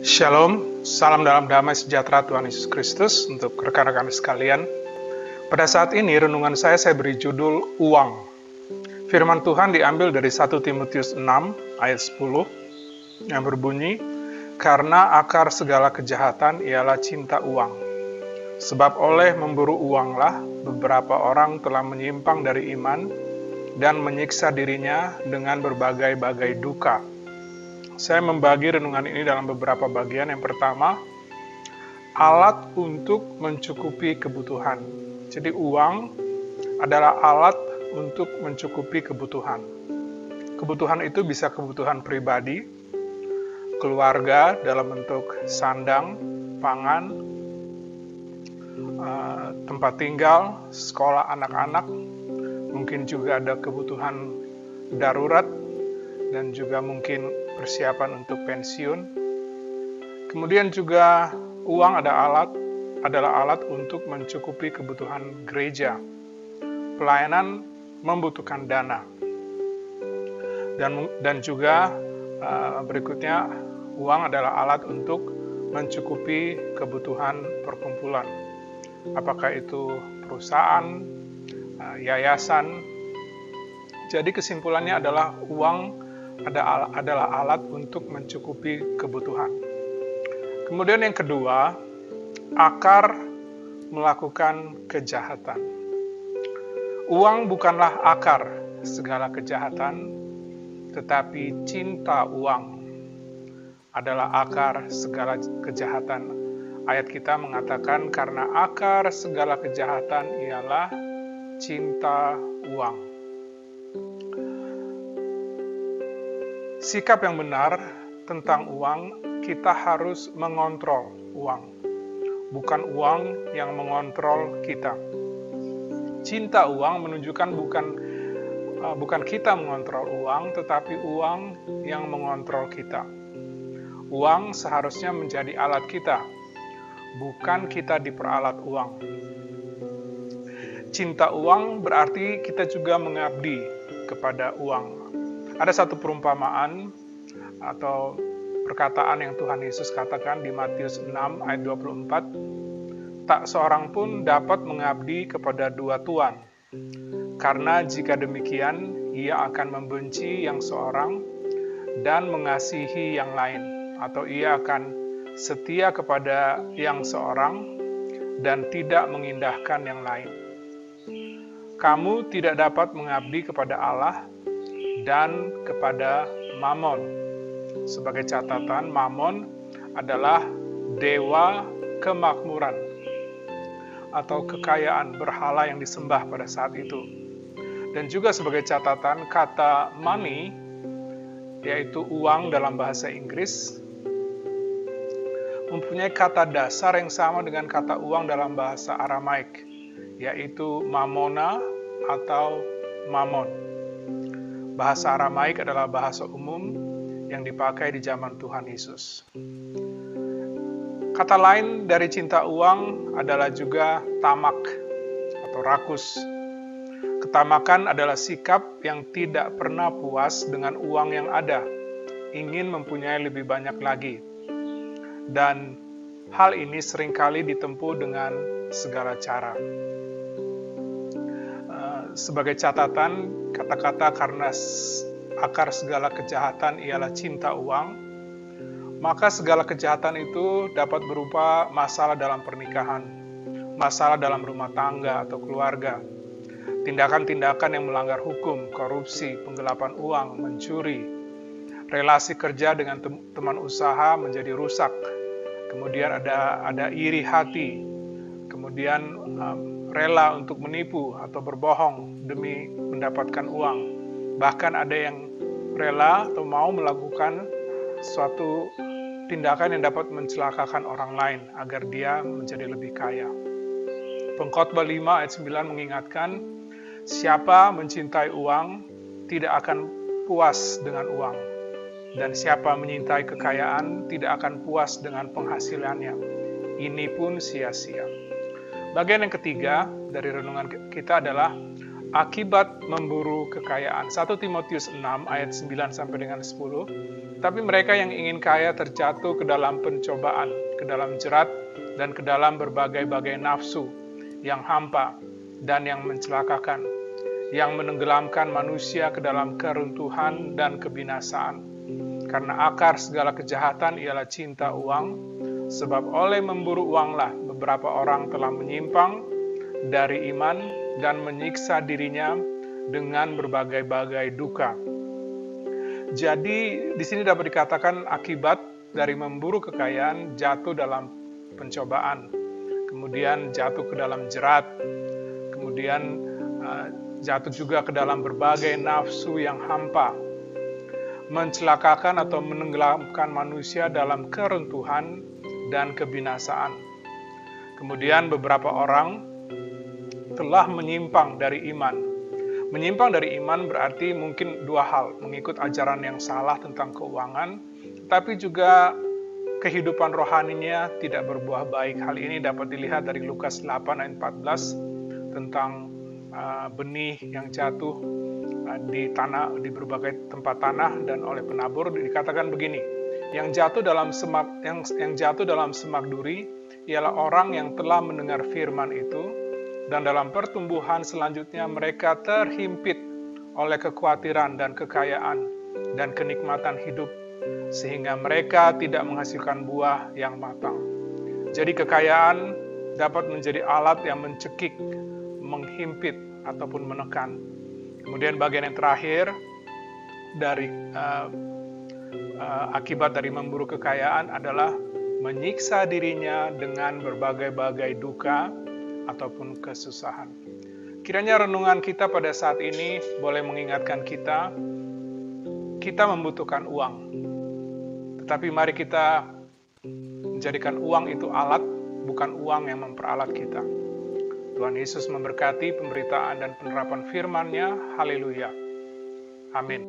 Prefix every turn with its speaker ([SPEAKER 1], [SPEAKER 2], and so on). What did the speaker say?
[SPEAKER 1] Shalom, salam dalam damai sejahtera Tuhan Yesus Kristus untuk rekan-rekan sekalian. Pada saat ini renungan saya beri judul uang. Firman Tuhan diambil dari 1 Timotius 6 ayat 10 yang berbunyi, karena akar segala kejahatan ialah cinta uang. Sebab oleh memburu uanglah beberapa orang telah menyimpang dari iman dan menyiksa dirinya dengan berbagai-bagai duka. Saya membagi renungan ini dalam beberapa bagian. Yang pertama, alat untuk mencukupi kebutuhan. Jadi uang adalah alat untuk mencukupi kebutuhan. Kebutuhan itu bisa kebutuhan pribadi, keluarga dalam bentuk sandang, pangan, tempat tinggal, sekolah anak-anak, mungkin juga ada kebutuhan darurat, dan juga mungkin persiapan untuk pensiun. Kemudian juga uang adalah alat untuk mencukupi kebutuhan gereja. Pelayanan membutuhkan dana. Dan juga berikutnya, uang adalah alat untuk mencukupi kebutuhan perkumpulan. Apakah itu perusahaan, yayasan. Jadi kesimpulannya adalah uang adalah alat untuk mencukupi kebutuhan. Kemudian yang kedua, akar melakukan kejahatan. Uang bukanlah akar segala kejahatan, tetapi cinta uang adalah akar segala kejahatan. Ayat kita mengatakan karena akar segala kejahatan ialah cinta uang. Sikap yang benar tentang uang, kita harus mengontrol uang, bukan uang yang mengontrol kita. Cinta uang menunjukkan bukan kita mengontrol uang, tetapi uang yang mengontrol kita. Uang seharusnya menjadi alat kita, bukan kita diperalat uang. Cinta uang berarti kita juga mengabdi kepada uang. Ada satu perumpamaan atau perkataan yang Tuhan Yesus katakan di Matius 6 ayat 24, tak seorang pun dapat mengabdi kepada dua tuan, karena jika demikian ia akan membenci yang seorang dan mengasihi yang lain, atau ia akan setia kepada yang seorang dan tidak mengindahkan yang lain. Kamu tidak dapat mengabdi kepada Allah dan kepada Mamon. Sebagai catatan, Mamon adalah dewa kemakmuran atau kekayaan berhala yang disembah pada saat itu. Dan juga sebagai catatan, kata money, yaitu uang dalam bahasa Inggris, mempunyai kata dasar yang sama dengan kata uang dalam bahasa Aramaik, yaitu mamona atau mamon. Bahasa Aramaik adalah bahasa umum yang dipakai di zaman Tuhan Yesus. Kata lain dari cinta uang adalah juga tamak atau rakus. Ketamakan adalah sikap yang tidak pernah puas dengan uang yang ada, ingin mempunyai lebih banyak lagi. Dan hal ini seringkali ditempuh dengan segala cara. Sebagai catatan, kata-kata karena akar segala kejahatan ialah cinta uang, maka segala kejahatan itu dapat berupa masalah dalam pernikahan, masalah dalam rumah tangga atau keluarga, tindakan-tindakan yang melanggar hukum, korupsi, penggelapan uang, mencuri, relasi kerja dengan teman usaha menjadi rusak, kemudian ada iri hati, kemudian rela untuk menipu atau berbohong demi mendapatkan uang. Bahkan ada yang rela atau mau melakukan suatu tindakan yang dapat mencelakakan orang lain agar dia menjadi lebih kaya. Pengkhotbah 5 ayat 9 mengingatkan, siapa mencintai uang tidak akan puas dengan uang, dan siapa menyintai kekayaan tidak akan puas dengan penghasilannya. Ini pun sia-sia. Bagian yang ketiga dari renungan kita adalah akibat memburu kekayaan. 1 Timotius 6 ayat 9 sampai dengan 10. Tapi mereka yang ingin kaya terjatuh ke dalam pencobaan, ke dalam jerat, dan ke dalam berbagai-bagai nafsu yang hampa dan yang mencelakakan, yang menenggelamkan manusia ke dalam keruntuhan dan kebinasaan. Karena akar segala kejahatan ialah cinta uang, sebab oleh memburu uanglah beberapa orang telah menyimpang dari iman dan menyiksa dirinya dengan berbagai-bagai duka. Jadi di sini dapat dikatakan akibat dari memburu kekayaan jatuh dalam pencobaan, kemudian jatuh ke dalam jerat, kemudian jatuh juga ke dalam berbagai nafsu yang hampa, mencelakakan atau menenggelamkan manusia dalam keruntuhan dan kebinasaan. Kemudian beberapa orang telah menyimpang dari iman. Menyimpang dari iman berarti mungkin dua hal, mengikut ajaran yang salah tentang keuangan, tapi juga kehidupan rohaninya tidak berbuah baik. Hal ini dapat dilihat dari Lukas 8 ayat 14 tentang benih yang jatuh di tanah, di berbagai tempat tanah dan oleh penabur. Dikatakan begini, yang jatuh dalam semak duri ialah orang yang telah mendengar firman itu, dan dalam pertumbuhan selanjutnya mereka terhimpit oleh kekhawatiran dan kekayaan dan kenikmatan hidup, sehingga mereka tidak menghasilkan buah yang matang. Jadi kekayaan dapat menjadi alat yang mencekik, menghimpit, ataupun menekan. Kemudian bagian yang terakhir dari akibat dari memburu kekayaan adalah menyiksa dirinya dengan berbagai-bagai duka ataupun kesusahan. Kiranya renungan kita pada saat ini boleh mengingatkan kita membutuhkan uang. Tetapi mari kita menjadikan uang itu alat, bukan uang yang memperalat kita. Tuhan Yesus memberkati pemberitaan dan penerapan firman-Nya. Haleluya. Amin.